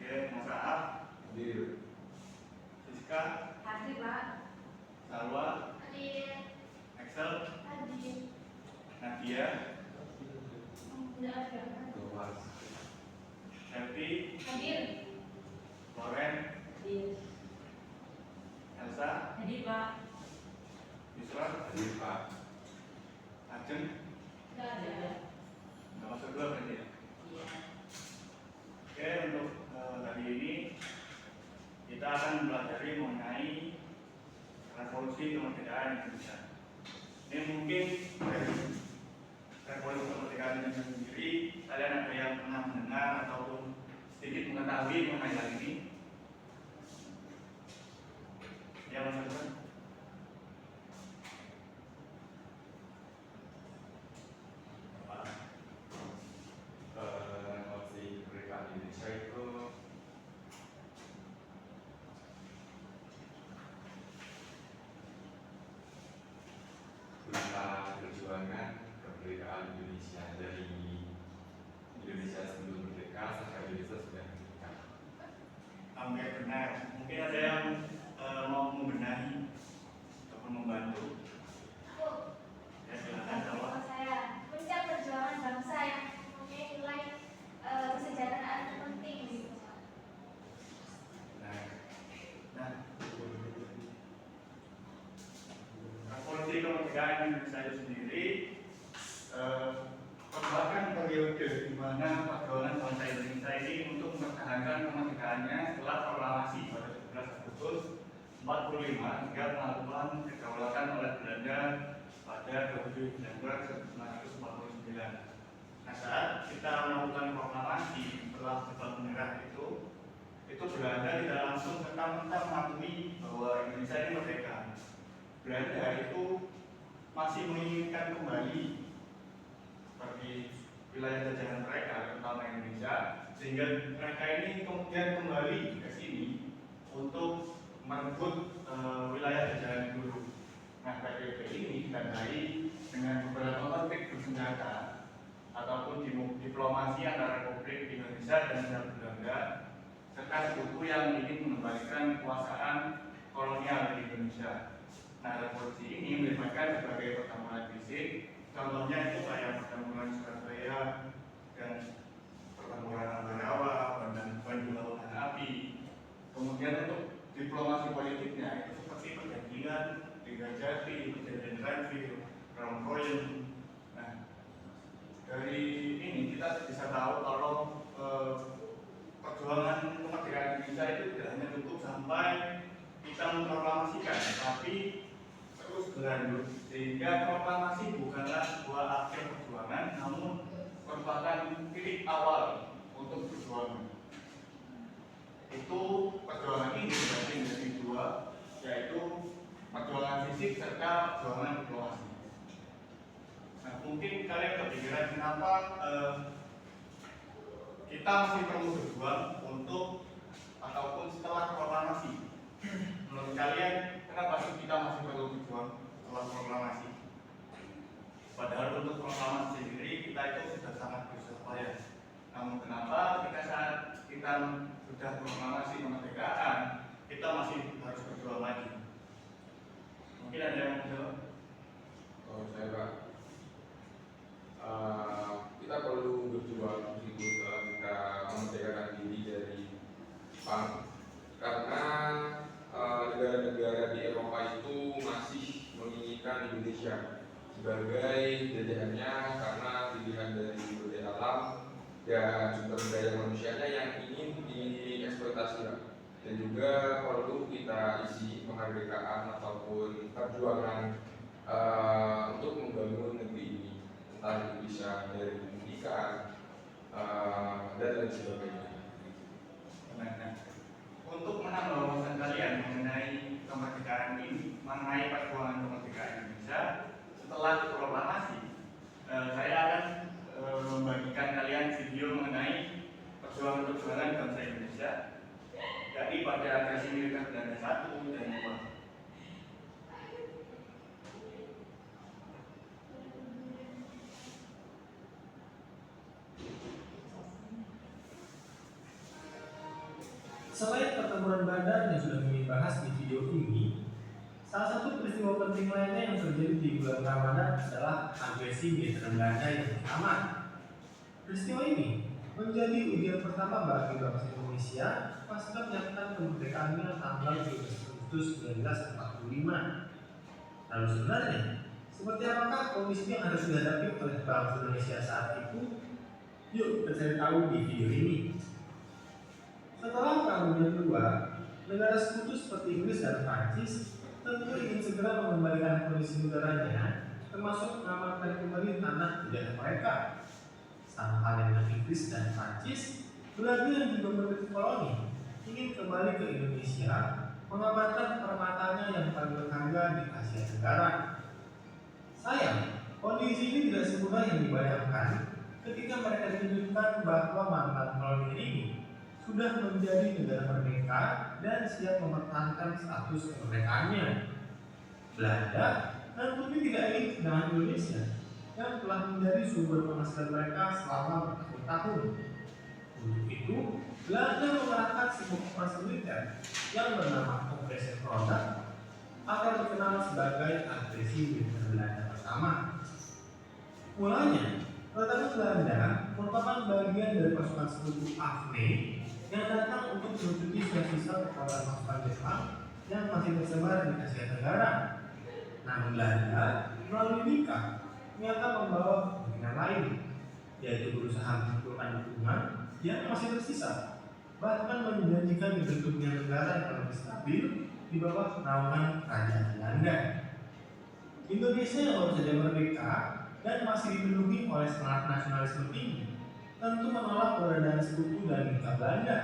Oke, Mas Ahab. Hadir. Siska. Hadir, Pak. Salwa. Hadir. Axel. Hadir. Nadia. Tidak ada. Thomas. Selvi. Hadir. Loren. Hadir. Elsa. Hadir, Pak. Yusra. Hadir, Pak. Ajeng. Tidak ada. Nggak masuk dua berarti ya. Iya. Oke, untuk hari ini kita akan mempelajari mengenai revolusi kemerdekaan Indonesia. Ini mungkin dari revolusi kemerdekaan Indonesia sendiri, kalian ada yang pernah mendengar ataupun sedikit mengetahui mengenai hal ini? Ya, Mas Hasan. Revolusi kemerdekaan Indonesia itu tentang perjuangan kemerdekaan Indonesia dari Indonesia sebelum merdeka sampai Indonesia sudah merdeka. Hampir benar. Mungkin ada yang mau membenahi ataupun membantu. Aku. Ya, silakan jawab. Saya puncak perjuangan bangsa yang mempunyai nilai kesejahteraan terpenting gitu. Nah, revolusi kemerdekaan Indonesia itu sendiri merupakan periode di mana perjuangan bangsa Indonesia ini untuk mempertahankan kemerdekaannya setelah proklamasi pada 17 Agustus 45 hingga pengakuan kedaulatan oleh Belanda pada 27 Desember 1949. Nah, saat kita melakukan proklamasi setelah Sabang Merah itu Belanda tidak langsung serta-merta mengakui bahwa Indonesia ini merdeka. Belanda itu masih menginginkan kembali seperti wilayah jajahan mereka, terutama Indonesia, sehingga mereka ini kemudian kembali ke sini untuk merebut wilayah jajahan dulu. Nah, PBB ini ditandai dengan beberapa konflik bersenjata ataupun diplomasi antara Republik Indonesia dan Belanda serta sekutu yang ingin mengembalikan kekuasaan kolonial di Indonesia. Nah, revolusi ini melibatkan berbagai pertempuran fisik, contohnya itu kayak pertempuran Surabaya dan pertempuran Ambarawa dan Bandung Lautan Api. Kemudian untuk diplomasi politiknya itu seperti perjanjian Jati, perjanjian Renville, Rangkoyen. Nah, dari ini kita bisa tahu kalau perjuangan kemerdekaan Indonesia itu tidak hanya cukup sampai kita memproklamasikan, tapi terus berlanjut, sehingga proklamasi bukanlah sebuah akhir perjuangan, namun merupakan titik awal untuk perjuangan. Itu perjuangan ini dibagi menjadi dua, yaitu perjuangan fisik serta perjuangan diplomasi. Nah, mungkin kalian kepikiran kenapa kita masih perlu berjuang untuk ataupun setelah proklamasi. Menurut kalian, kenapa sih kita masih perlu berjuang setelah proklamasi? Padahal untuk proklamasi sendiri kita itu sudah sangat berusaha payah. Namun kenapa ketika saat kita sudah proklamasi kemerdekaan, kita masih harus berjuang lagi? Mungkin ada yang menjawab? Oh, saya Pak. Kita perlu berjuang begitu setelah kita memerdekakan diri dari Jepang, karena negara-negara di Eropa itu masih menginginkan Indonesia sebagai jajahannya karena pilihan dari sumber daya alam dan sumber daya manusianya yang ingin dieksploitasi. Dan juga perlu kita isi kemerdekaan ataupun perjuangan untuk membangun negeri ini, entah itu bisa dari pendidikan dan lain sebagainya. Nah, untuk menambah wawasan kalian mengenai kemerdekaan ini, mengenai perjuangan kemerdekaan Indonesia setelah proklamasi, saya akan membagikan kalian video mengenai perjuangan bangsa Indonesia, yakni pada agresi militer Belanda 1 dan 2. Selain pertempuran Belanda yang sudah kami bahas di video ini, salah satu peristiwa penting lainnya yang terjadi di bulan Ramadan adalah agresi militer Belanda yang pertama. Peristiwa ini menjadi ujian pertama bagi bangsa Indonesia pasca menyatakan kemerdekaannya tanggal 17 Agustus 1945. Lalu sebenarnya, seperti apakah kondisi yang harus dihadapi oleh bangsa Indonesia saat itu? Yuk kita cari tahu di video ini. Setelah Perang Dunia II, negara sekutu seperti Inggris dan Prancis tentu ingin segera mengembalikan kondisi negaranya, termasuk mengamankan kembali tanah jajah mereka. Sama halnya Inggris dan Prancis, Belanda yang juga memiliki koloni ingin kembali ke Indonesia, mengamankan permatanya yang paling berharga di Asia Tenggara. Sayang, kondisi ini tidak semudah yang dibayangkan ketika mereka ditunjukkan bahwa mantan koloni ini sudah menjadi negara merdeka dan siap mempertahankan status kemerdekaannya. Belanda tentunya tidak ingin kehilangan Indonesia yang telah menjadi sumber penghasilan mereka selama bertahun-tahun. Untuk itu, Belanda mengerahkan sebuah operasi militer yang bernama Operation Product atau dikenal sebagai agresi militer Belanda pertama. Mulanya, kedatangan Belanda merupakan bagian dari pasukan sekutu AFNE yang datang untuk menutupi sisa-sisa kekuatan pasukan Jepang yang masih tersebar di Asia Tenggara. Namun Belanda melalui nikah ternyata membawa kepentingan lain, yaitu berusaha mengumpulkan dukungan yang masih tersisa, bahkan menjanjikan dibentuknya negara yang lebih stabil di bawah naungan kerajaan Belanda. Indonesia yang baru saja merdeka dan masih dipenuhi oleh semangat nasionalisme tinggi tentu menolak keberadaan sekutu dan nikah Belanda.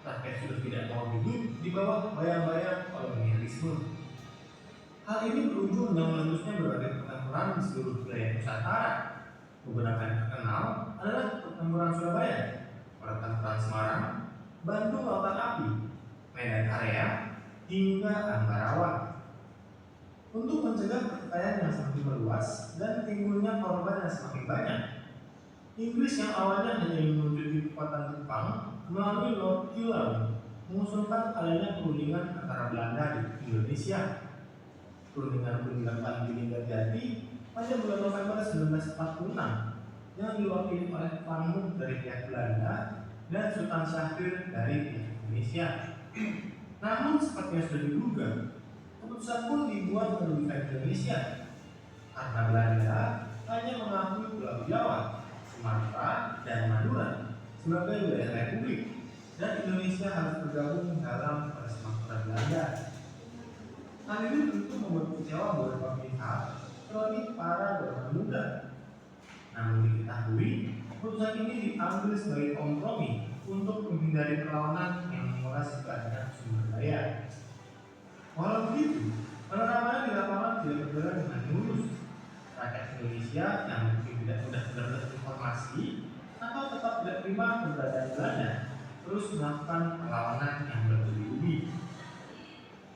Rakyat sudah tidak mau hidup di bawah bayang-bayang kolonialisme. Hal ini berujung dengan meletusnya berbagai pertempuran di seluruh wilayah Nusantara. Beberapa yang terkenal adalah pertempuran Surabaya, pertempuran Semarang, Bandung Lautan Api, Medan Area, hingga Ambarawa. Untuk mencegah pertikaian yang semakin meluas dan timbulnya korban yang semakin banyak, Inggris yang awalnya hanya ingin menutupi kekuatan Jepang melalui Lord Killow mengusulkan adanya perundingan antara Belanda dan Indonesia. Perundingan pun dilakukan di Linggarjati pada bulan November 1946 yang diwakili oleh Pamuk dari pihak Belanda dan Sultan Syahrir dari pihak Indonesia. Namun seperti yang sudah diduga, keputusan pun dibuat merugikan Indonesia karena Belanda hanya mengakui Pulau Jawa, Sumatera, dan Madura sebagai wilayah republik, dan Indonesia harus bergabung dalam persemakmuran Belanda. Hal ini tentu membuat kecewa beberapa pihak, terlebih para golongan muda. Namun diketahui, keputusan ini diambil sebagai kompromi untuk menghindari perlawanan yang menguras banyak sumber daya. Walau begitu, penerapannya di lapangan tidak berjalan dengan mulus. Rakyat Indonesia yang mungkin tidak mudah mendapat informasi atau tetap tidak terima keberadaan Belanda terus melakukan perlawanan yang bertubi-tubi.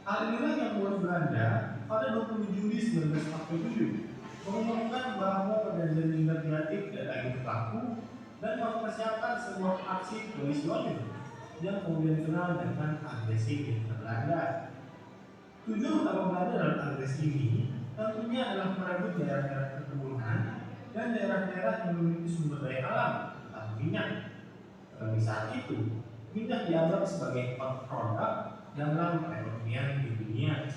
Hal inilah yang membuat Belanda pada 20 Juli 1947 mengumumkan bahwa perjanjian Linggarjati tidak lagi berlaku dan mempersiapkan sebuah aksi polisionil yang kemudian dikenal dengan agresi militer Belanda. Tujuan utama Belanda dalam agresi ini tentunya adalah merebut daerah-daerah perkebunan dan daerah-daerah yang memiliki sumber daya alam, terutama minyak. Di saat itu, minyak dianggap sebagai produk dalam perekonomian di dunia.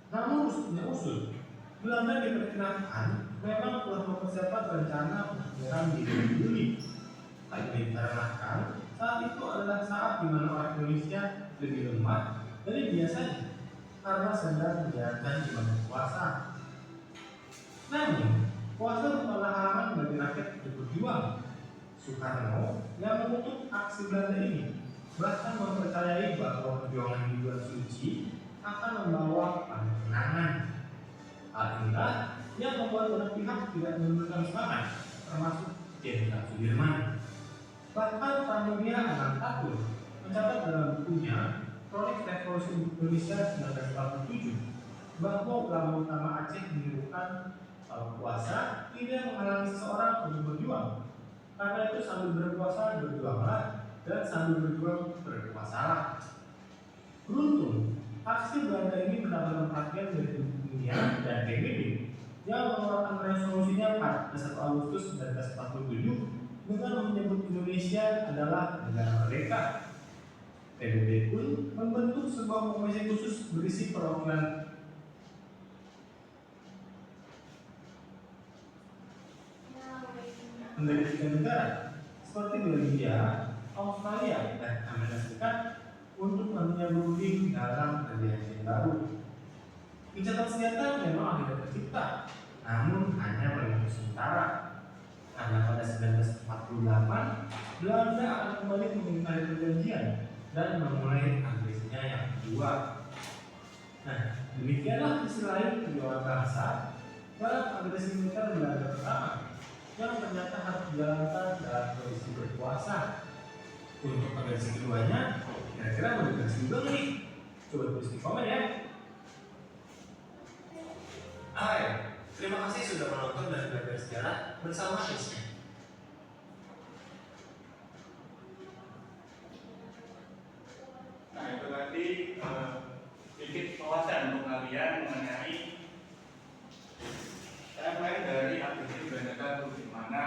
Namun usul Belanda diperkirakan memang telah mempersiapkan rencana menyerang di bulan Juli. Hal ini dikarenakan saat itu adalah saat di mana orang Indonesia lebih lemah dari biasanya karena sedang menjalankan ibadah puasa. Namun, puasa bukanlah halangan bagi rakyat untuk berjuang. Soekarno yang mengutuk aksi Belanda ini bahkan mempercayai bahwa perjuangan di bulan suci akan membawa pada kemenangan. Hal inilah yang membuat banyak pihak tidak menurunkan semangat, termasuk Jenderal Sudirman. Bahkan Pramudia Anantatur mencatat dalam bukunya Kronik Revolusi Indonesia 1947 bahwa ulama utama Aceh menyebutkan kalau puasa tidak menghalangi seseorang untuk berjuang. Karena itu sambil berpuasa berjuanglah dan sambil berjuang berkuasa. Beruntung, aksi Belanda ini mendapatkan perhatian dari dunia dan PBB yang mengeluarkan resolusinya pada 1 Agustus 1947 dengan menyebut Indonesia adalah negara merdeka. PBB pun membentuk sebuah komisi khusus berisi perwakilan dari 3 negara seperti Belgia, Australia, dan Amerika Serikat untuk nantinya berunding dalam perjanjian baru. Gencatan senjata memang akhirnya tercipta, namun hanya pada waktu sementara. Karena pada 1948 Belanda akan kembali mengingkari perjanjian dan memulai agresinya yang kedua. Nah, demikianlah sisi lain perjuangan bangsa dalam agresi militer Belanda pertama yang ternyata harus dijalankan dalam kondisi berkuasa. Untuk agresi keduanya, kira-kira mau dikasih juga nih? Coba tulis di komen ya. Hai, terima kasih sudah menonton dan belajar sejarah bersama Isnya. Nah, itu tadi sedikit wawasan untuk kalian mengenai timeline dari agresi Belanda di mana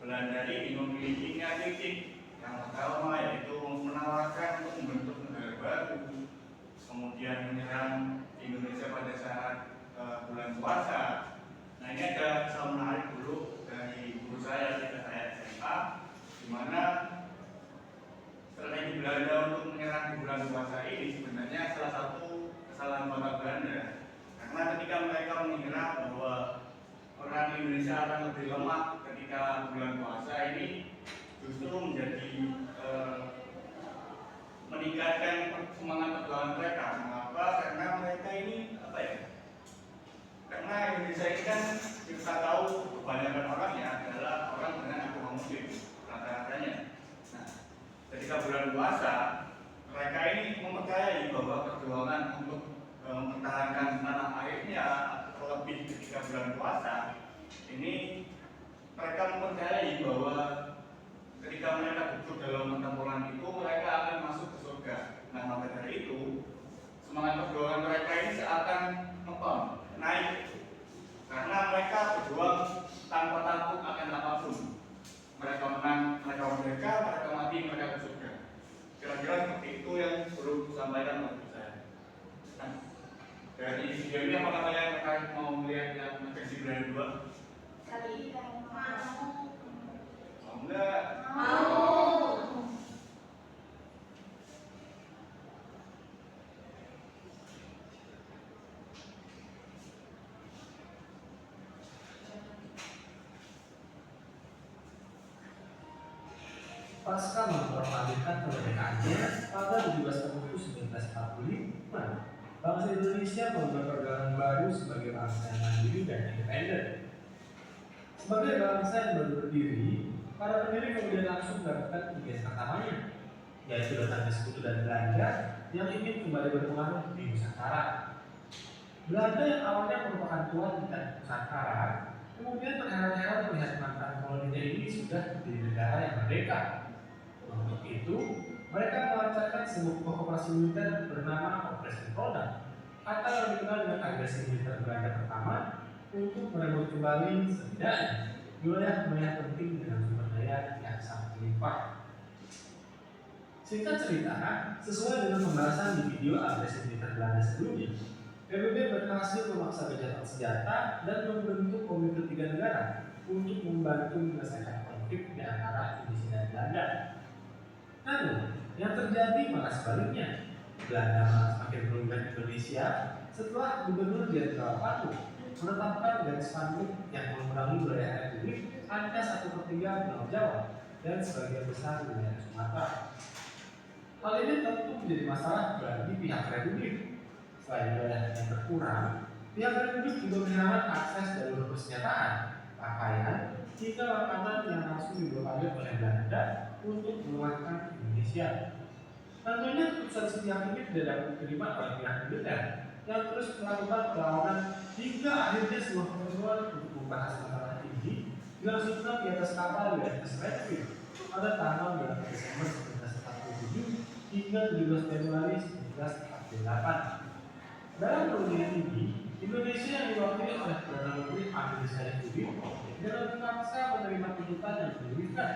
Belanda ini memiliki titik yang pertama yaitu menawarkan untuk membentuk negara baru, kemudian menyerang Indonesia pada saat bulan puasa. Nah, ini ada kisah menarik dulu dari guru saya ketika saya SMA, di mana strategi Belanda untuk menyerang di bulan puasa ini sebenarnya salah satu kesalahan kota Belanda, karena ketika mereka mengira bahwa orang Indonesia akan lebih lemah ketika bulan puasa ini, justru menjadi meningkatkan semangat perjuangan mereka. Mengapa? Karena mereka ini apa ya? Karena Indonesia ini kan kita tahu kebanyakan orangnya adalah orang dengan agama Muslim rata-ratanya. Nah, ketika bulan puasa, mereka ini mempercayai bahwa perjuangan untuk mempertahankan tanah airnya, terlebih ketika bulan puasa, ini mereka mempercayai bahwa ketika mereka duduk dalam pertempuran itu, mereka akan masuk ke surga. Nah, maka dari itu, semangat perjuangan mereka ini seakan naik, karena mereka berjuang tanpa takut akan apapun. Mereka menang, mereka merdeka, mereka mati, mereka ke surga. Kira-kira seperti itu yang perlu disampaikan oleh saya. Nah, dari video ini apakah kalian tertarik mau melihat yang versi Belanda 2? Kali ini Mau enggak? mau. Pasca memproklamasikan kemerdekaannya pada 17 Agustus 1945, bangsa Indonesia membuat pergerakan baru sebagai bangsa yang mandiri dan independen. Sebagai bangsa yang baru berdiri, para pendiri kemudian langsung melakukan kegiatan pertamanya, yaitu datangnya sekutu dan Belanda yang ingin kembali berpengaruh di Nusantara. Belanda yang awalnya merupakan tuan di tanah Nusantara, kemudian terheran-heran melihat mantan koloninya ini sudah menjadi negara yang merdeka. Untuk itu, mereka melancarkan sebuah operasi militer bernama Operasi Roda, atau yang dikenal dengan agresi militer Belanda pertama, untuk merebut kembali setidaknya wilayah-wilayah penting dengan sumber daya yang sangat melimpah. Singkat cerita, sesuai dengan pembahasan di video agresi militer Belanda sebelumnya, PBB berhasil memaksa gencatan senjata dan membentuk Komite 3 Negara untuk membantu menyelesaikan konflik di antara Indonesia dan Belanda. Namun, yang terjadi malah sebaliknya. Belanda malah semakin merugikan Indonesia setelah Gubernur Jenderal Palu menetapkan garis panduk yang mengurangi wilayah Republik hanya 1/3 Pulau Jawa dan sebagian besar wilayah Sumatera. Hal ini tentu menjadi masalah bagi pihak Republik. Selain wilayah yang berkurang, pihak Republik juga kehilangan akses jalur persenjataan, pakaian, hingga makanan yang langsung diblokade oleh Belanda untuk menguatkan Indonesia. Tentunya keputusan sepihak ini tidak dapat diterima oleh pihak militer yang terus melakukan perlawanan hingga akhirnya sebuah pertemuan untuk membahas masalah ini dilangsungkan di atas kapal USS Redfield pada tanggal 8 Desember hingga 17 Januari 1948. Dalam perundingan ini, Indonesia yang diwakili oleh Perdana Menteri Ahmad Syarifudin dengan terpaksa menerima tuntutan yang menyulitkan.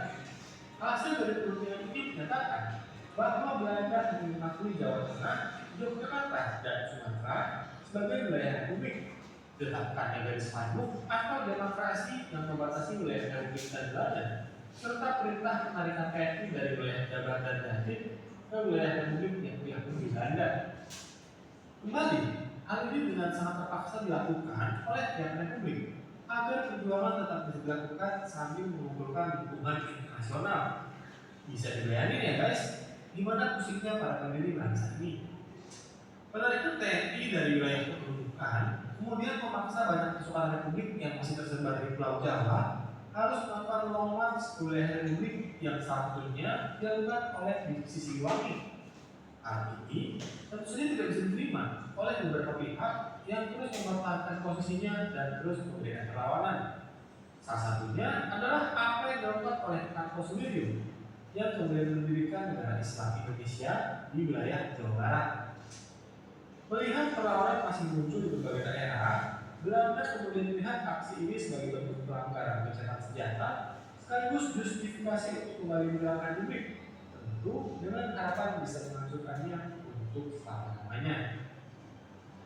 Hasil dari perundingan ini menyatakan bahwa Belanda akan mengakui Jawa Tengah, Yogyakarta, dan Sumatera sebagai wilayah republik. Ditetapkannya garis panduk atau demokrasi yang membatasi wilayah republik dan Belanda, serta perintah penarikan TNI dari wilayah Jabar dan Jatim ke wilayah republik yang diakui Belanda. Kembali, hal ini dengan sangat terpaksa dilakukan oleh pihak republik agar perjuangan tetap bisa dilakukan sambil mengumpulkan dukungan internasional. Bisa dibayangin ya guys, gimana pusingnya para pendiri bangsa ini. Penarikan TNI dari wilayah kependudukan kemudian memaksa banyak pasukan republik yang masih tersebar di Pulau Jawa harus melakukan long march ke wilayah republik yang saat satunya dilakukan oleh Divisi Siliwangi. Hal ini tentu saja tidak bisa diterima oleh beberapa pihak yang terus mempertahankan posisinya dan terus memberikan perlawanan. Salah satunya adalah apa yang dilakukan oleh Karto Sudiryo yang kemudian mendirikan negara Islam Indonesia di wilayah Jawa Barat. Melihat perlawanan masih muncul di berbagai daerah, Belanda kemudian melihat aksi ini sebagai bentuk pelanggaran gencatan senjata sekaligus justifikasi untuk kembali menyerang republik, tentu dengan harapan bisa menghancurkannya untuk selama-lamanya.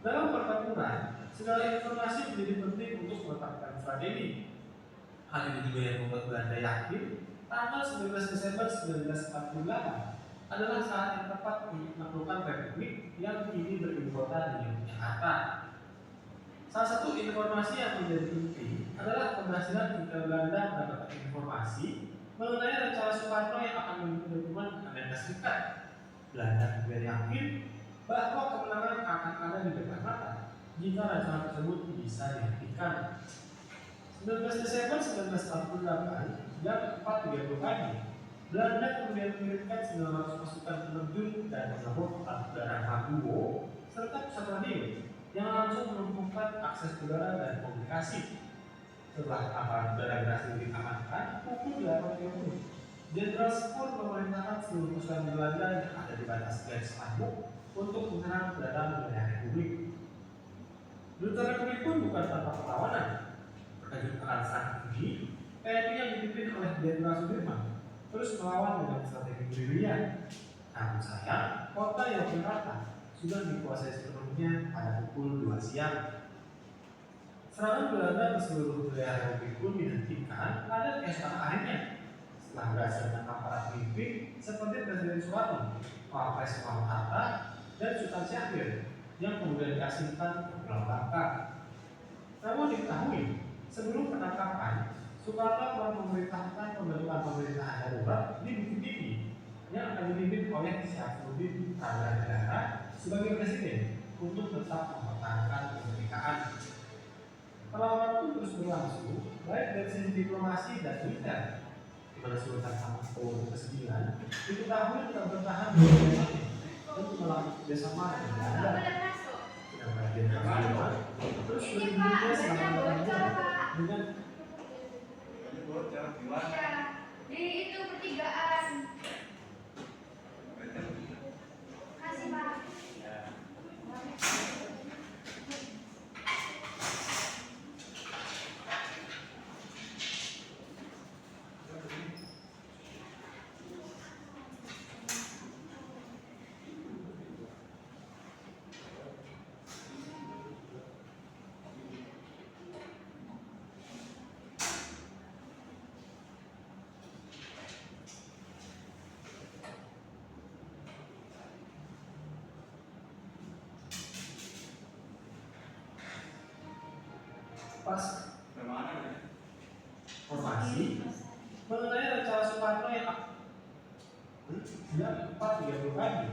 Dalam pertempuran, segala informasi menjadi penting untuk menetapkan strategi. Hal ini juga yang membuat Belanda yakin tanggal 19 Desember 1948 adalah saat yang tepat untuk menaklukkan republik yang kini beribu kota di Yogyakarta. Salah satu informasi yang menjadi penting adalah keberhasilan tentara Belanda mendapatkan informasi mengenai rencana Soekarno yang akan memimpin dukungan Amerika Serikat. Belanda kemudian yakin bahwa kemenangan akan ada di depan mata jika rencana tersebut bisa dihentikan. 19 Desember 1948 jam 4.30 pagi, Belanda kemudian mengirimkan 900 pasukan penerjun dan mengebom udara Maguwo serta pesawat radio yang langsung melumpuhkan akses udara dan komunikasi. Setelah aparat udara berhasil diamankan pukul 8.30, Jenderal Spur memerintahkan seluruh pasukan Belanda yang ada di batas garis panduk untuk menyerang ke dalam wilayah republik. Duta Republik pun bukan tanpa perlawanan. Terkejut akan saat ini, TNI yang dipimpin oleh Jenderal Sudirman terus melawan dengan strategi gerilya. Namun sayang, kota Yogyakarta sudah dikuasai sepenuhnya pada pukul 2 siang. Serangan Belanda ke seluruh wilayah republik pun dihentikan pada keesokan harinya setelah berhasil menangkap para pemimpin seperti Presiden Soekarno, Wapres Muhammad Hatta, dan Sultan Syahrir yang kemudian diasingkan ke Pulau Bangka. Namun diketahui, sebelum penangkapan, Soekarno telah memerintahkan pembentukan pemerintahan darurat di Bukit Tinggi yang akan dipimpin oleh Syafruddin Negara sebagai presiden untuk tetap mempertahankan kemerdekaan. Perlawanan pun terus berlangsung baik dari sisi diplomasi dan militer, di mana Sultan Hamengkubuwono ke-9 diketahui telah bertahan di wilayah untuk melakukan kerjasama dengan Belanda. Sedangkan Jenderal Sudirman terus berpikir selama dengan bocor gimana? Ya, di itu pertigaan. Kasih Pak. Ya. pas Bagaimana ya? informasi mengenai rencana Soekarno yang jam 4.30 pagi.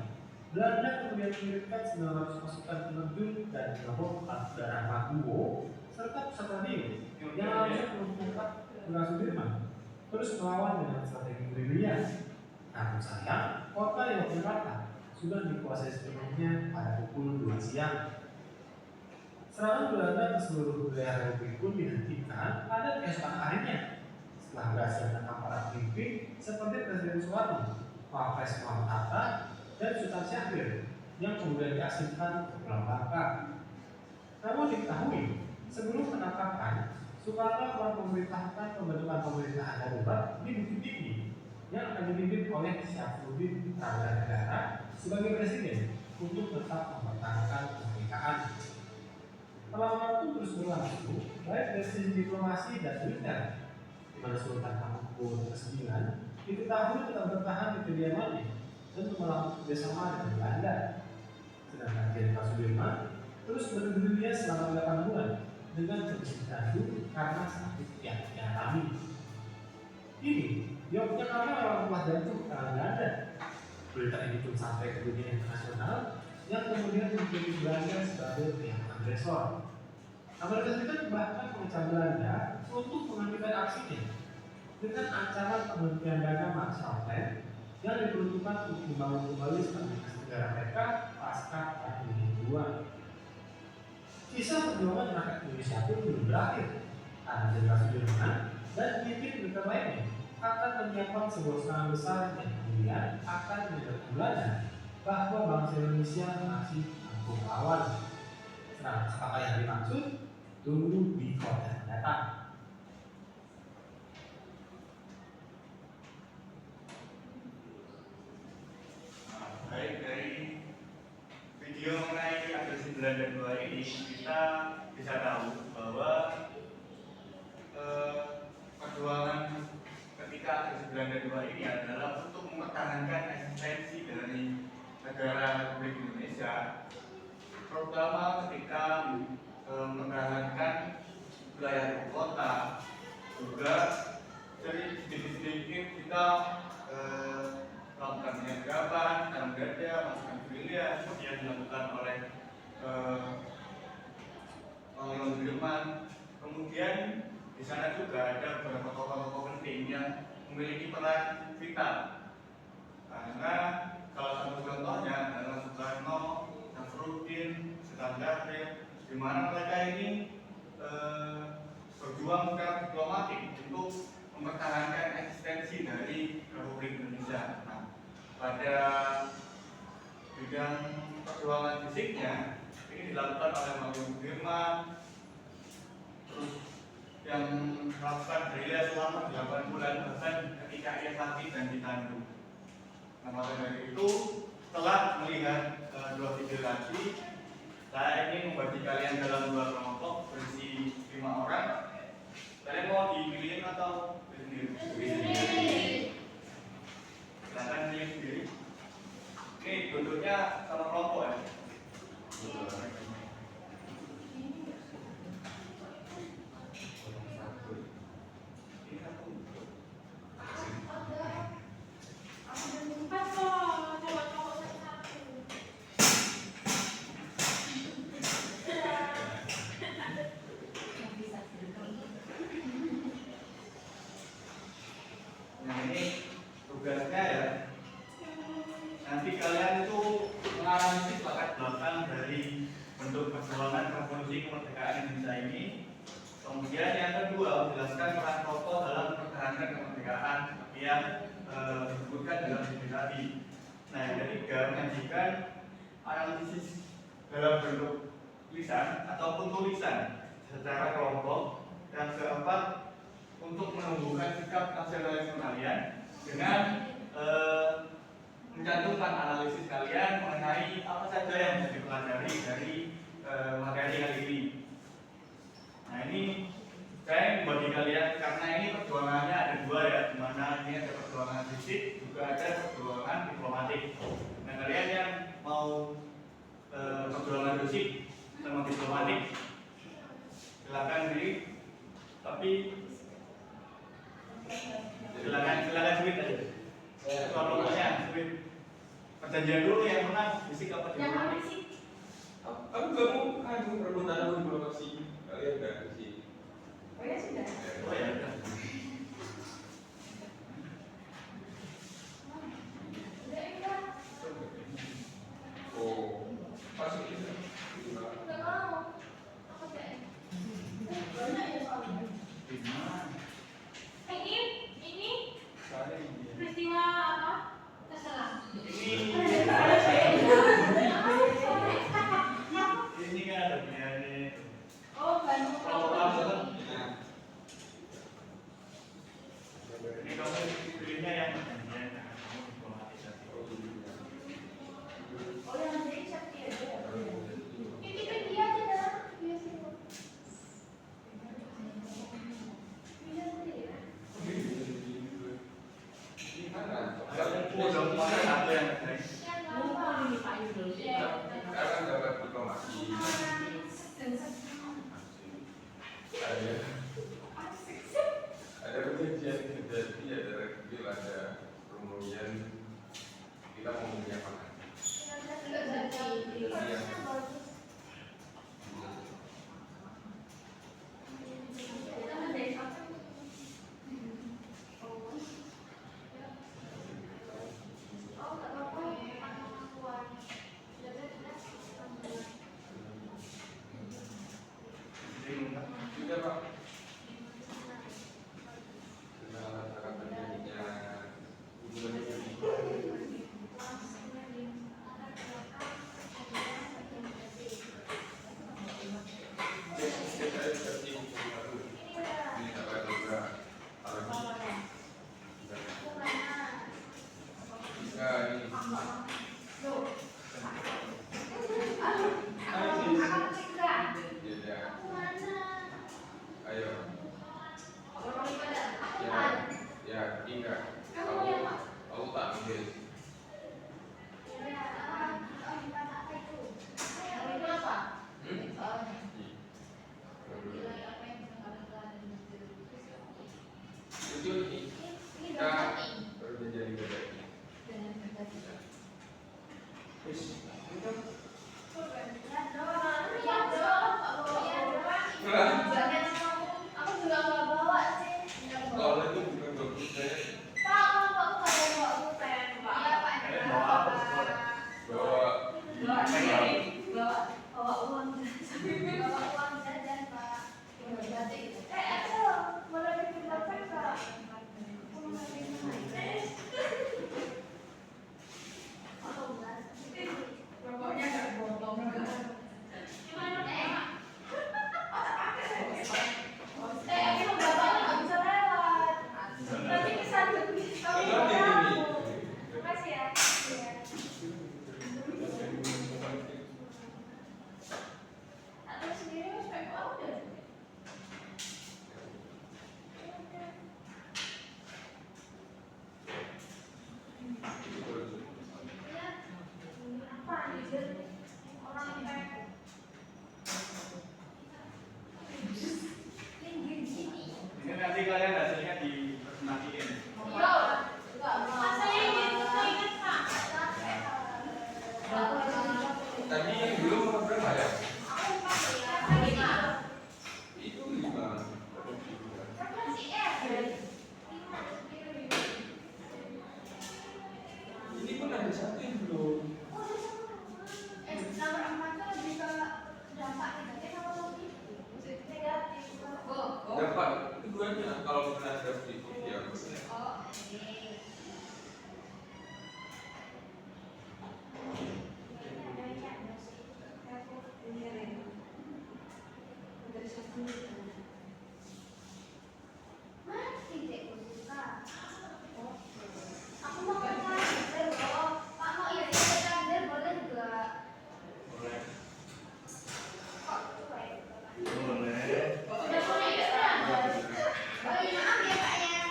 Belanda kemudian mengirimkan 900 pasukan penerjun dan mengebom udara Maguwo serta pesawat radio yang langsung melumpuhkan Jenderal Sudirman terus melawan dengan strategi gerilya. Namun sayang, kota Yogyakarta sudah dikuasai sepenuhnya pada pukul 2 siang. Serangan Belanda ke seluruh wilayah republik pun dihentikan pada keesokan harinya setelah berhasil menangkap para pemimpin seperti Presiden Soekarno, Wapres Muhammad Hatta, dan Sultan Syahrir yang kemudian diasingkan ke Pulau Bangka. Namun diketahui, sebelum penangkapan, Soekarno telah memerintahkan pembentukan pemerintahan darurat di Bukit Tinggi yang akan dipimpin oleh Syafruddin Prabowo Negara sebagai presiden untuk tetap mempertahankan kemerdekaan. Perlawanan itu terus berlangsung, baik dari sisi diplomasi dan militer, di mana Sultan Hamengkubuwono ke-9 diketahui tetap bertahan di kediamannya dan melakukan kerjasama dengan Belanda. Sedangkan Jenderal Sudirman terus berdunia selama 8 bulan dengan kondisi terganggu karena sakit yang dialami. Ini Yogyakarta memang telah jatuh ke tangan Belanda. Berita ini pun sampai ke dunia internasional yang kemudian menjadi Belanda sebagai pihak agresor. Amerika Serikat bahkan mengecam Belanda untuk menghentikan aksinya dengan ancaman penghentian dagang Marshall Plan yang diperuntukkan untuk membangun kembali stabilitas negara mereka pasca Perang Dunia II. Kisah perjuangan rakyat Indonesia pun belum berakhir karena Jenderal Sudirman dan pemimpin militer lainnya akan menyiapkan sebuah serangan besar yang kemudian akan menyadarkan Belanda bahwa bangsa Indonesia masih mampu melawan. Serangan apakah yang dimaksud? Tunggu di konten mendatang. Baik, dari video mengenai agresi Belanda II ini kita bisa tahu bahwa perjuangan ketika agresi Belanda II ini adalah untuk mempertahankan eksistensi dari negara Republik Indonesia, terutama ketika mempertahankan wilayah ibu kota. Juga jadi sedikit-sedikit kita melakukan penyergapan, tanam gajah, masukan gerilya seperti yang dilakukan oleh Panglima Sudirman. Kemudian di sana juga ada beberapa tokoh-tokoh penting yang memiliki peran vital. Karena salah satu contohnya adalah Soekarno, Syafruddin, Sultan Syahrir, di mana mereka ini berjuang secara diplomatik untuk mempertahankan eksistensi dari Republik Indonesia. Nah, pada bidang perjuangan fisiknya ini dilakukan oleh Panglima Sudirman, terus yang melakukan gerilya selama 8 bulan bahkan ketika ia sakit dan ditandu. Nah, maka dari itu setelah melihat 2 video tadi, saya ingin membagi kalian dalam 2 kelompok berisi 5 orang. Kalian mau dipilihin atau sendiri? Silakan pilih sendiri. Ini duduknya sama kelompok ya. Nah, ini tugasnya ya. Nanti kalian itu menganalisis latar belakang dari bentuk perjuangan revolusi kemerdekaan Indonesia ini. Kemudian yang kedua, menjelaskan peran tokoh dalam mempertahankan kemerdekaan seperti yang disebutkan dalam video tadi. Nah, yang ketiga, menyajikan analisis dalam bentuk tulisan ataupun tulisan secara kelompok. Yang keempat, untuk menumbuhkan sikap nasionalisme kalian dengan mencantumkan analisis kalian mengenai apa saja yang bisa dipelajari dari materi kali ini. Nah, ini saya membagi kalian karena ini perjuangannya ada 2 ya, di mana ini ada perjuangan fisik juga ada perjuangan diplomatik. Nah, kalian yang mau perjuangan fisik sama diplomatik silakan pilih, tapi silakan tweet aja. Kelompoknya tweet. Perjanjian dulu yang menang fisik apa diplomatik? Aku gak mau rebutan aku diplomasi. Kalian gak fisik. Oh ya sudah. Oh ya udah. Udah enggak. Oh, pasti itu. Enggak mau. Aku enggak. Banyak ya soalnya. Ini Saya ini. peristiwa apa? Terserah. Ini poinnya yang perjanjian dengan kamu diplomatisasi. Oh yang jadi siapa ya? Wikipedia aja dah. Biasa. Bisa sendiri ya. Gimana? Ada buku dong, ada yang terkait. Yang lama. Sekarang dapat diplomasi. Ada perjanjian terjadi, ada rekrut, ada kemudian kita mau menyiapkan. Sudah Pak. Sudah akan terjadinya hubungan yang saya seperti hukum baru. Ini dapat juga bisa ini. Ya, ayo. Ya, tiga. Aku tak ambil. Tujuh ini kita perjanjian beda. Aku juga nggak bawa sih. Kalau itu bukan bagus saya Pak, aku nggak bawa pulpen, Pak. Iya, Pak. Kalian bawa apa? bawa Bawa uang jajan, Pak. Aku boleh bikin pulpen, Pak. Aku mau bikin atau enggak? Rokoknya nggak botong. Gimana, aku mau bapaknya nggak bisa lewat. Nanti kesandung gitu. Makasih ya. Iya. Atau sendiri mas pengen aku udah. Ya, apa anjir? Orang pengen linggir gini. Ini nanti kalian hasilnya dipresentasiin. Yo, saya ingin Pak. tadi yang belum berapa ya? Aku pakai ya. Itu 5. Ini pun ada satu yang belum. Dapat keduanya kalau pernah ada sedikit ya. Aku mau ke Kalender loh. Pak mau isi ke Kalender boleh juga. Boleh. Kok coba ya? Boleh. Udah boleh ya Kalender. Oh iya maaf ya Pak ya.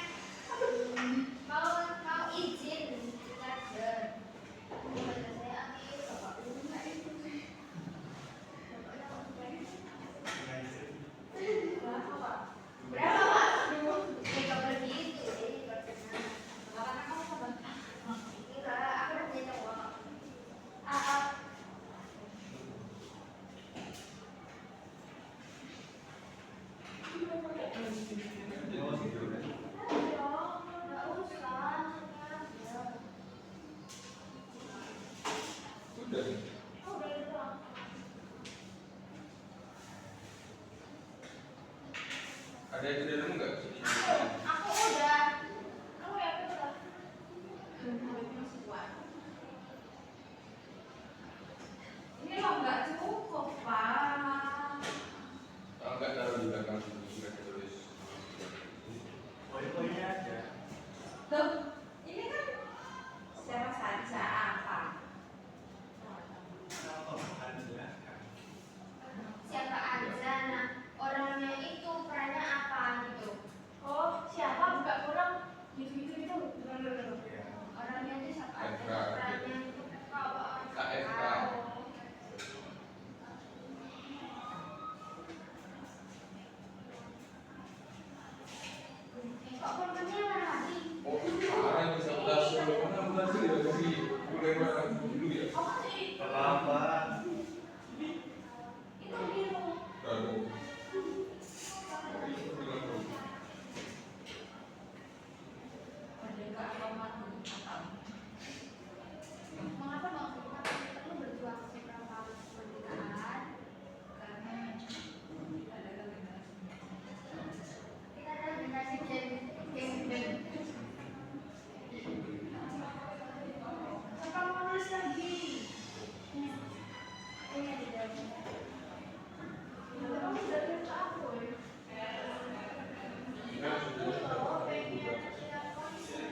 Mau izin ke Kalender. Kalender saya ambil bapak dulu nggak itu. Bapaknya mau berapa? Berapa Pak? Berapa Pak? Ya nggak begitu deh. Bapak kamu apa? Enggak, aku udah punya uang. Sudah. Ada yang di dalam enggak? Aku udah. Aku ya udah. Ini loh nggak cukup, Pak. Kalau enggak taruh di belakang sini, enggak tulis. Poin-poinnya aja. Tuh, Apa sih? Apa-apa. Itu biru. Baru. Merdeka atau mati? Atau Mengapa bangsa kita perlu berjuang seberapa kemerdekaan? karena kita adalah generasi. Kita adalah generasi Gen. Sekarang panas lagi. Ini di dalamnya. Kamu udah lihat aku ya? Ya, sudah Pengen lihat konser.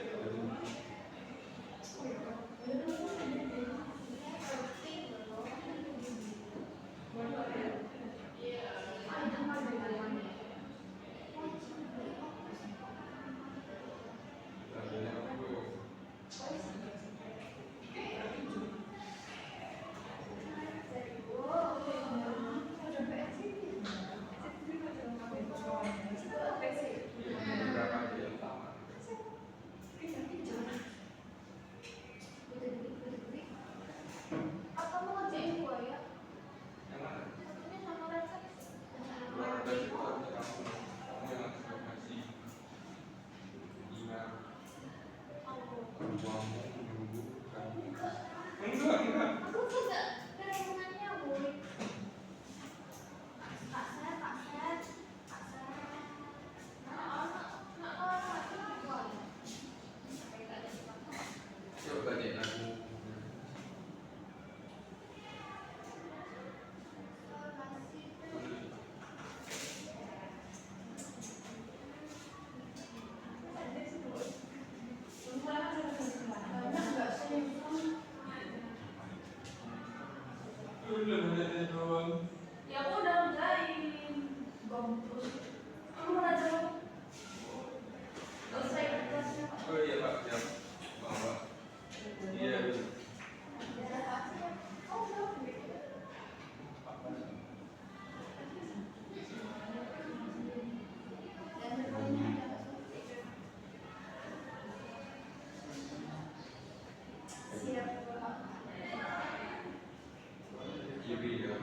Atau mau ngerjain gua ya? Satunya sama Reza. Aku juga kerenannya boy. Kak Seth. Ya aku udah ngerjain. Gom terus. Kamu udah jawab? Selesai kertasnya. Oh iya Pak, siap. Bapak. Iya, betul. Kiri ya.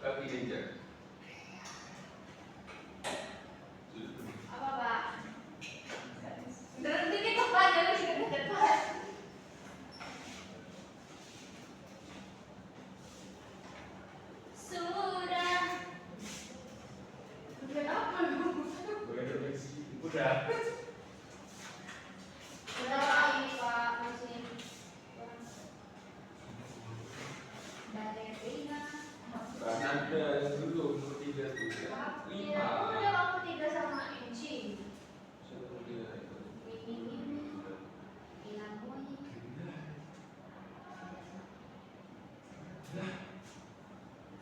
kaki meja. Apa, Pak? Berhenti kita Pak, jangan deket-deket Pak. Sudah. Kenapa? Udah. Udah Pak, ini Pak, masih. Dari Rina. Ada yang belum nomor 3 tuh. Ya, udah kamu tiga sama Inci. Seperti itu. Ini. Hilang bunyi.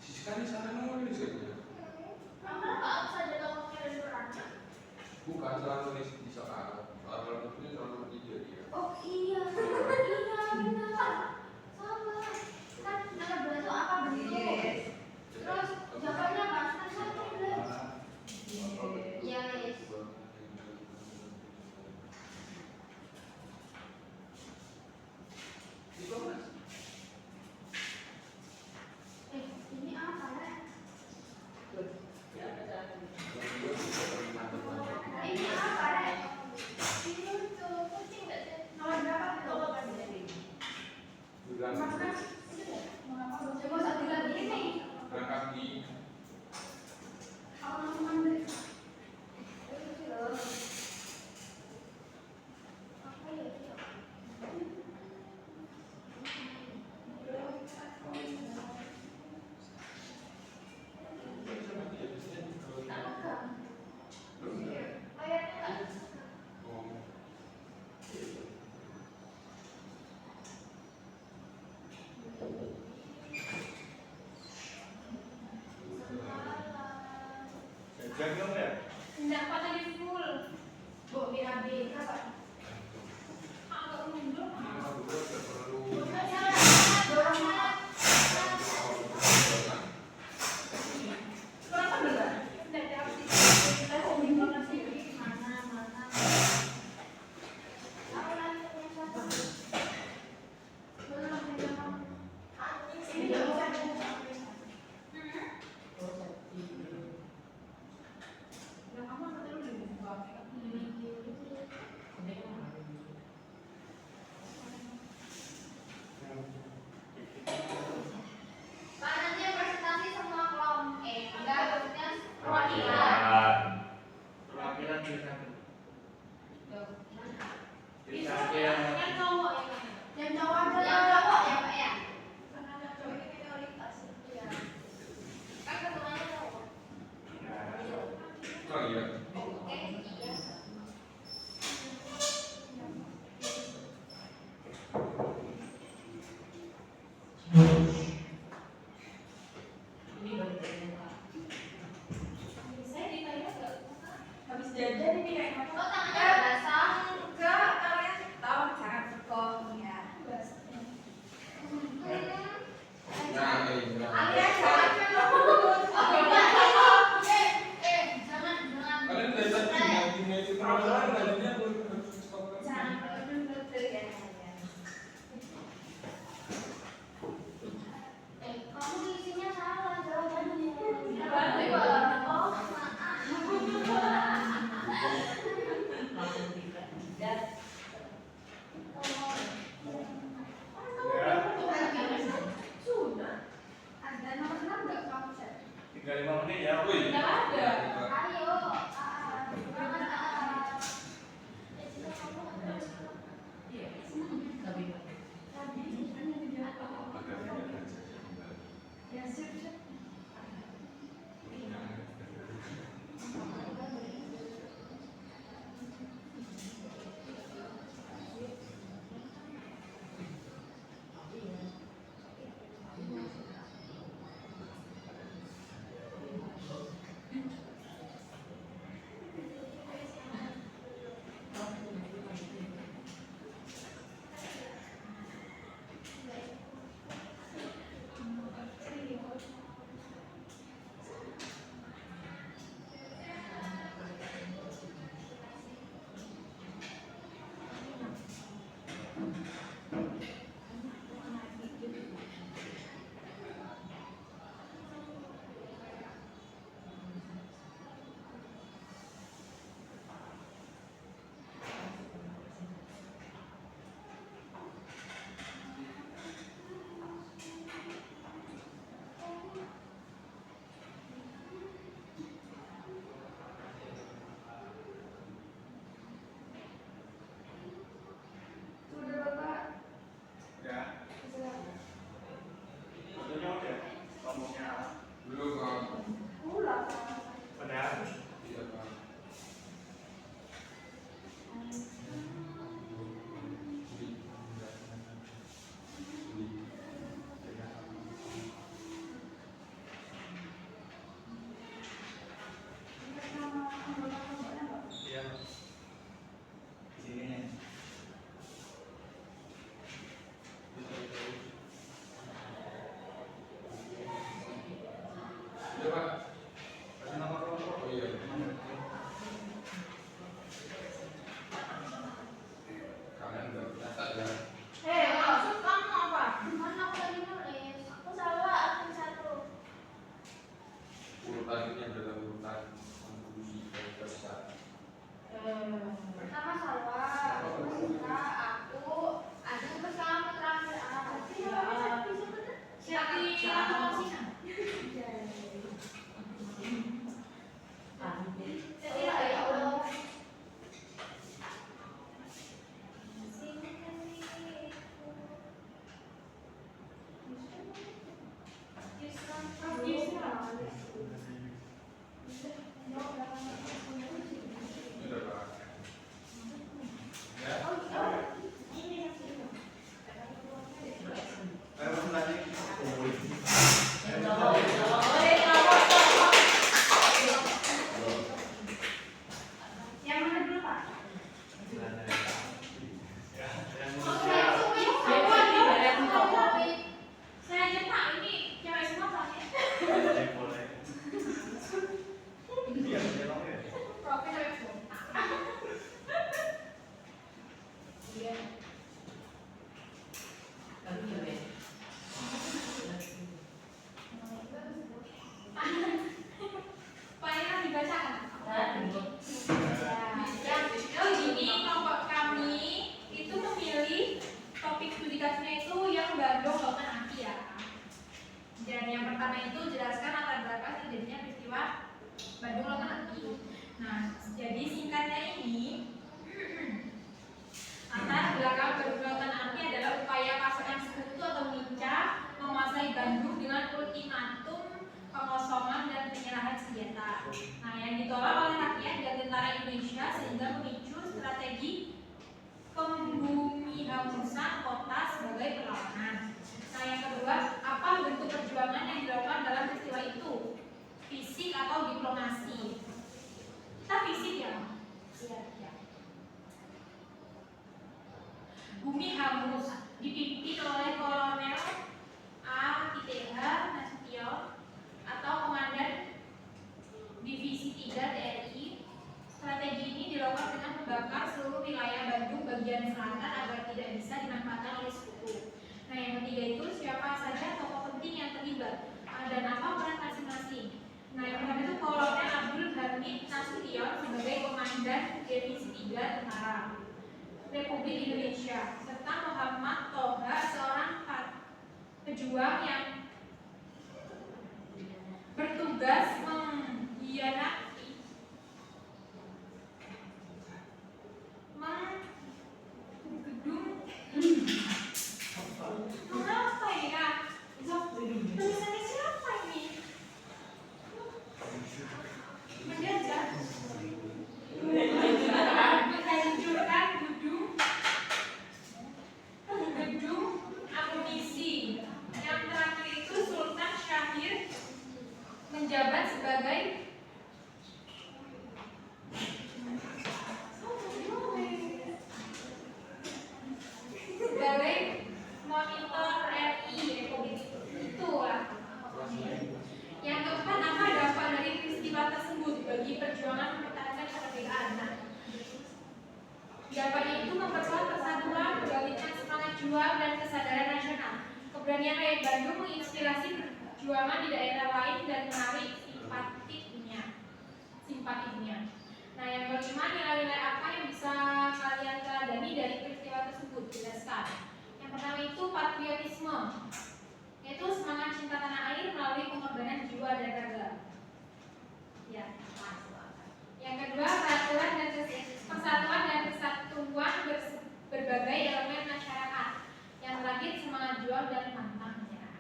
Sekali sana nulis aja. Kenapa saja kamu kirim suratnya? Bukan selalu nulis di soal. Soal itu selalu 3 dia. Oh iya, iya benar. Sama. Kan nomor 2 itu apa bentuk? Terus jawabannya apa? Kan satu belas. Iya, yes. Ini apa ya? Ini apa ya? Ini untuk kucing nggak sih? Nomor berapa? Nomor berapa? Bilang Coba satu lagi ini. berangkat di Kalau nomor apa ya? Jadi dong ya. Enggak Pak tadi full. Bu BAB apa? Agak mundur. Kenapa enggak? Enggak ada sih. Kita mau bimbang sih mana. Apa lagi yang satu? Belum yang Ini enggak bisa dibuka. Yang kamu tadi udah dibuka. Pak, nanti yang presentasi semua kelompok enggak, maksudnya perwakilan. Perwakilan. Perwakilan bisa. Bisa yang Yang cowok ya. Yang cowok aja. Yang cowok ya, Pak ya? Karena yang cowok ini minoritas. Iya. Kan ketuanya cowok. Oh iya. Oke, iya. Saya ditanya enggak? Habis jajan ini kayak apa? Oh, tangannya basah. Enggak, namanya tahu jangan bekong ya. Nah, ini. Alia jangan Jangan. Kalian dari tadi ngomongin itu perasaan tadinya harus stop. jangan dulu ya. Kamu isinya salah jawabannya. Oh, Sudah. Ada nomor 6 enggak kamu cek? tinggal 5 menit ya. Wih. Nggak ada. Ayo. Jangan. Iya. Ya siap. urutan ini adalah urutan kontribusi dari besar. Pertama Salwa, Sita, aku, ada bersama terakhir apa sih? Siapa? Ya Allah. Sudah Pak. Yang mana dulu Pak? Saya aja Pak, ini cewek semua Pak. Profil cewek semua. Iya. Pak ini kan dibacakan. Gini, kelompok kami itu memilih topik studi kasusnya itu yang Bandung Lautan Api ya. Dan yang pertama itu jelaskan latar belakang terjadinya peristiwa Bandung Lautan Api. Nah, jadi singkatnya ini latar belakang Bandung Lautan Api adalah upaya pasukan sekutu atau Minca menguasai Bandung dengan ultimatum pengosongan dan penyerahan senjata. Nah, yang ditolak oleh rakyat dan tentara Indonesia sehingga memicu strategi pembumihamusan kota sebagai perlawanan. Nah, yang kedua, apa bentuk perjuangan yang dilakukan dalam peristiwa itu? Fisik atau diplomasi? Kita fisik ya? Iya. Bumi hangus dipimpin oleh Kolonel A.I.T.H. Nasution atau Komandan Divisi 3 TNI. Strategi ini dilakukan dengan membakar seluruh wilayah Bandung bagian selatan agar tidak bisa dimanfaatkan oleh sekutu. Nah, yang ketiga itu siapa saja tokoh penting yang terlibat dan apa peran masing-masing. Nah, yang pertama itu Kolonel Abdul Hamid Nasution sebagai Komandan Divisi 3 Tentara Republik Indonesia, serta Muhammad Toha seorang pejuang yang bertugas mengkhianati mengapa ya? Tulisannya siapa ini? Menjajah menghancurkan gedung amunisi. Yang terakhir itu Sultan Syahir menjabat sebagai monitor RI Republik itu lah. Yang keempat, apa dampak dari peristiwa tersebut bagi perjuangan mempertahankan kemerdekaan? Nah, dampaknya itu memperkuat persatuan, membangkitkan semangat juang dan kesadaran nasional. Keberanian rakyat Bandung menginspirasi perjuangan di daerah lain dan menarik simpati dunia. Nah, yang kelima, nilai-nilai apa yang bisa kalian teladani dari peristiwa tersebut? Jelaskan. Yang pertama itu patriotisme, yaitu semangat cinta tanah air melalui pengorbanan jiwa dan raga. Ya. Yang kedua, persatuan dan kesatuan berbagai elemen masyarakat. Yang terakhir, semangat juang dan pantang menyerah.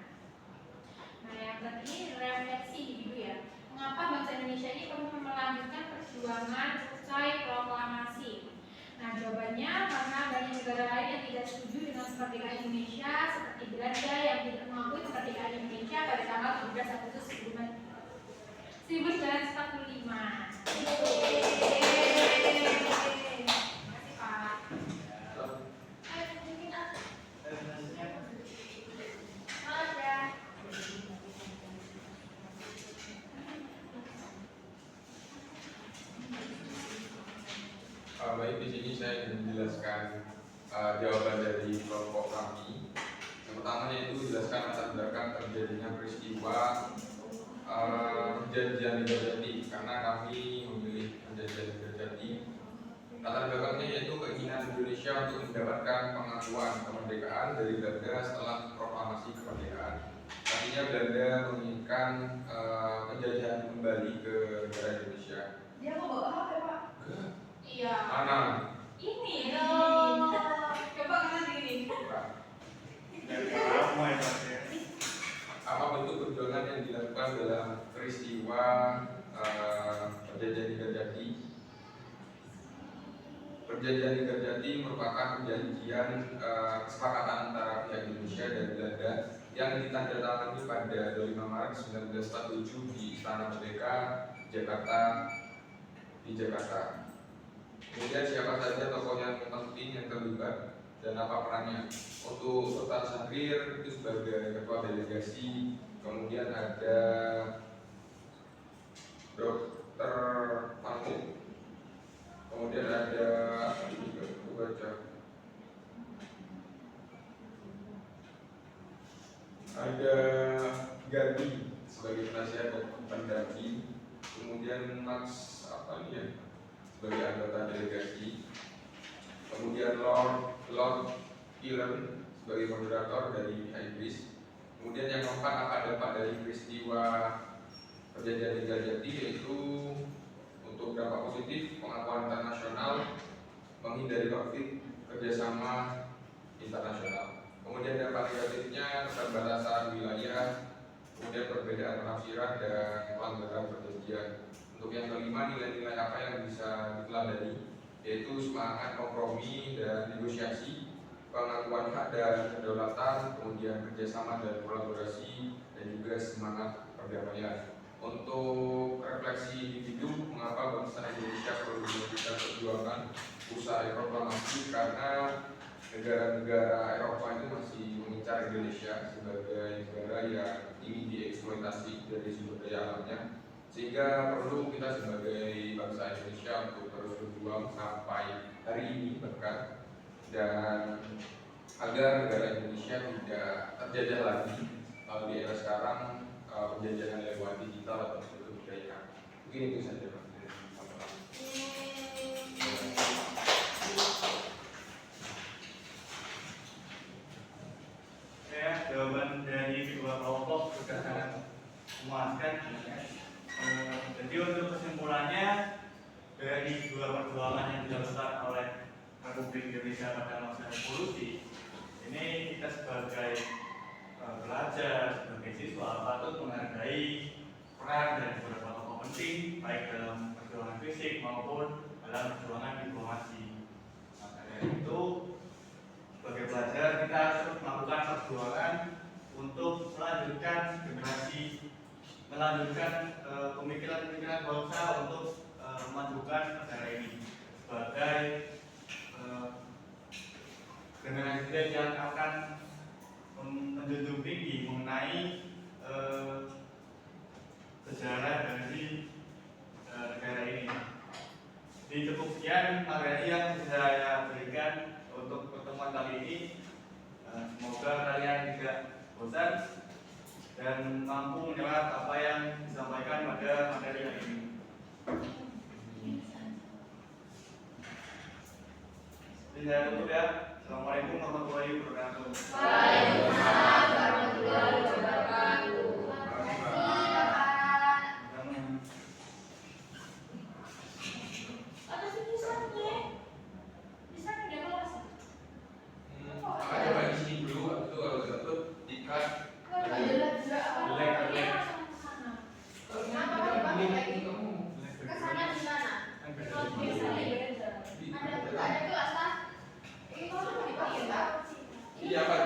Nah, yang terakhir refleksi individu ya. Mengapa bangsa Indonesia ini perlu melanjutkan perjuangan usai proklamasi? Nah, jawabannya karena banyak negara lain yang tidak setuju dengan kemerdekaan Indonesia, seperti Belanda yang tidak mengakui kemerdekaan Indonesia pada tanggal 17 Agustus 1945. Baik, di sini saya ingin menjelaskan jawaban dari kelompok kami. Yang pertama yaitu jelaskan latar belakang terjadinya peristiwa perjanjian Kerjati karena kami memilih Kerjati. Latar belakangnya yaitu keinginan Indonesia untuk mendapatkan pengakuan kemerdekaan dari Belanda setelah proklamasi kemerdekaan. Artinya Belanda menginginkan penjajahan kembali ke negara Indonesia. Dia mau bawa HP, Pak? Iya. Mana? Ini. Coba kan ini. Apa bentuk perjuangan yang dilakukan dalam peristiwa perjanjian Kerjati? Perjanjian Kerjati merupakan perjanjian kesepakatan antara pihak Indonesia dan Belanda yang ditandatangani pada 25 Maret 1947 di Istana Merdeka, Jakarta. Kemudian siapa saja tokoh yang penting yang terlibat dan apa perannya? Untuk Sultan Syahrir itu sebagai ketua delegasi, kemudian ada Dr. Mahmud, kemudian ada Gandhi sebagai penasihat pendamping, kemudian Max sebagai anggota delegasi, kemudian Lord Killen sebagai moderator dari pihak Inggris. Kemudian yang keempat, apa dampak dari peristiwa perjanjian Kerjati, yaitu untuk dampak positif pengakuan internasional, menghindari konflik, kerjasama internasional. Kemudian dampak negatifnya keterbatasan wilayah, kemudian perbedaan penafsiran dan pelanggaran perjanjian. Untuk yang kelima, nilai-nilai apa yang bisa diteladani, yaitu semangat kompromi dan negosiasi, pengakuan hak dan kedaulatan, kemudian kerjasama dan kolaborasi, dan juga semangat perdamaian. Untuk refleksi individu, mengapa bangsa Indonesia perlu dilanjutkan perjuangan usai proklamasi? Karena negara-negara Eropa itu masih mengincar Indonesia sebagai negara yang ingin dieksploitasi dari sumber daya alamnya, sehingga perlu kita sebagai bangsa Indonesia untuk terus berjuang sampai hari ini bahkan, dan agar negara Indonesia tidak terjajah lagi di era sekarang, penjajahan lewat digital atau kebudayaan. Mungkin itu saja, Pak. Jawaban dari kedua kelompok sudah sangat memuaskan. Jadi untuk kesimpulannya, dari dua perjuangan yang dilakukan oleh Republik Indonesia pada masa revolusi ini, kita sebagai pelajar, sebagai siswa patut menghargai peran dari beberapa tokoh penting, baik dalam perjuangan fisik maupun dalam perjuangan diplomasi. Maka dari itu, sebagai pelajar kita harus melakukan perjuangan untuk melanjutkan pemikiran-pemikiran bangsa untuk memajukan negara ini sebagai generasi yang akan menjunjung tinggi mengenai sejarah dari negara ini. Di cukup sekian materi yang bisa saya berikan untuk pertemuan kali ini. Semoga kalian tidak bosan dan mampu menyerap apa yang disampaikan pada materi hari ini. Saya tutup ya. Assalamualaikum warahmatullahi wabarakatuh. Waalaikumsalam warahmatullahi wabarakatuh. Ada Pak di sini dulu, waktu itu kalau tutup dikat. Kesana di mana? Ada kelas. Ini kalau dipakai enggak? Iya Pak,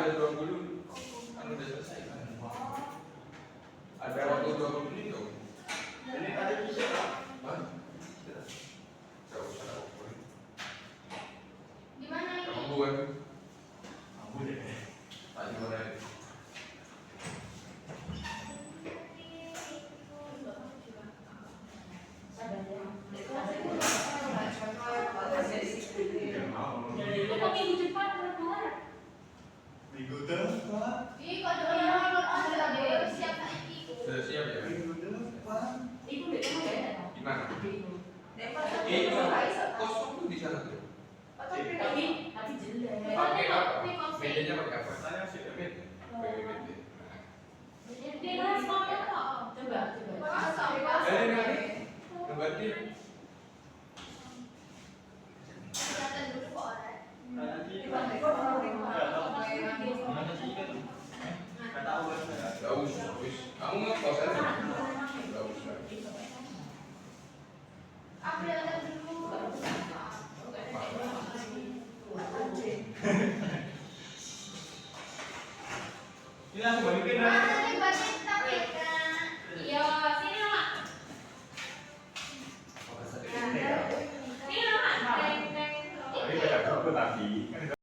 Di mana? Lempar Itu saja. kosong tuh di sana tuh. Tapi jelek. Pakai apa? Mejanya pakai apa? Saya sih Pakai meja. Dia harus ngomong kok. Coba. Berarti Kelihatan dulu kok orang. nanti Dipakai kok orang kata Allah saya. nggak usah, kamu ngekos aja. Nggak usah. Aku kelihatan dulu. Ini aku balikin ya. Nanti balik tapi kan. Iya, sini lah. Sini lah. Teng teng. Ini baca buku tadi.